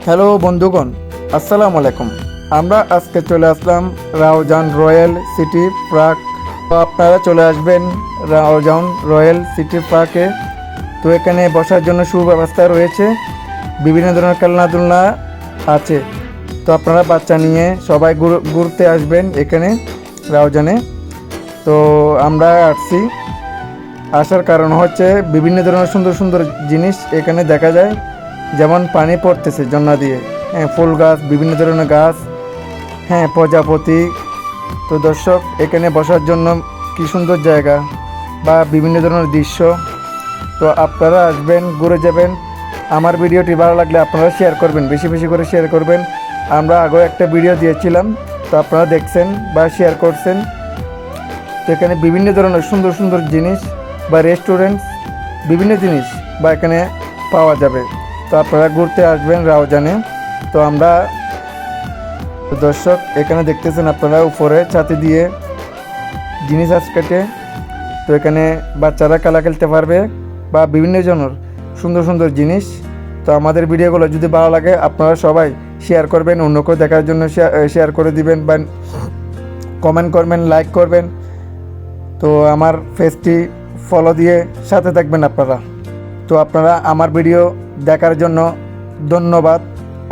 Hello বন্ধুগণ, আসসালামু আলাইকুম। আমরা আজকে চলে আসলাম রাউজান রয়্যাল সিটি পার্ক। তো আপনারা চলে আসবেন রাউজান রয়্যাল সিটি পার্কে। তো এখানে বসার জন্য সুব্যবস্থা রয়েছে, বিভিন্ন ধরনের খেলনাধুলা আছে। তো আপনারা বাচ্চা নিয়ে সবাই ঘুরতে আসবেন এখানে রাউজানে। তো আমরা আসছি, আসার কারণ হচ্ছে বিভিন্ন ধরনের সুন্দর সুন্দর জিনিস এখানে দেখা যায়, যেমন পানি পড়তেছে ঝর্ণা দিয়ে, হ্যাঁ, ফুল গাছ, বিভিন্ন ধরনের গাছ, হ্যাঁ, প্রজাপতি। তো দর্শক, এখানে বসার জন্য কি সুন্দর জায়গা বা বিভিন্ন ধরনের দৃশ্য। তো আপনারা আসবেন, ঘুরে যাবেন। আমার ভিডিওটি ভালো লাগলে আপনারা শেয়ার করবেন, বেশি বেশি করে শেয়ার করবেন। আমরা আগেও একটা ভিডিও দিয়েছিলাম, তো আপনারা দেখছেন বা শেয়ার করছেন। তো এখানে বিভিন্ন ধরনের সুন্দর সুন্দর জিনিস বা রেস্টুরেন্ট, বিভিন্ন জিনিস বা এখানে পাওয়া যাবে। তো আপনারা ঘুরতে আসবেন রাউজানে। তো আমরা দর্শক, এখানে দেখতেছেন আপনারা উপরে ছাতি দিয়ে জিনিস কেটে। তো এখানে বাচ্চারা খেলা খেলতে পারবে বা বিভিন্ন জনের সুন্দর সুন্দর জিনিস। তো আমাদের ভিডিওগুলো যদি ভালো লাগে আপনারা সবাই শেয়ার করবেন, অন্যকেও দেখার জন্য শেয়ার করে দিবেন বা কমেন্ট করবেন, লাইক করবেন। তো আমার পেজটি ফলো দিয়ে সাথে থাকবেন আপনারা। তো আপনারা আমার ভিডিও দেখার জন্য ধন্যবাদ,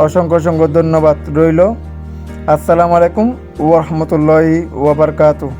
অসংখ্য অসংখ্য ধন্যবাদ রইল। আসসালামু আলাইকুম ওয়া রাহমাতুল্লাহি ওয়া বারাকাতুহু।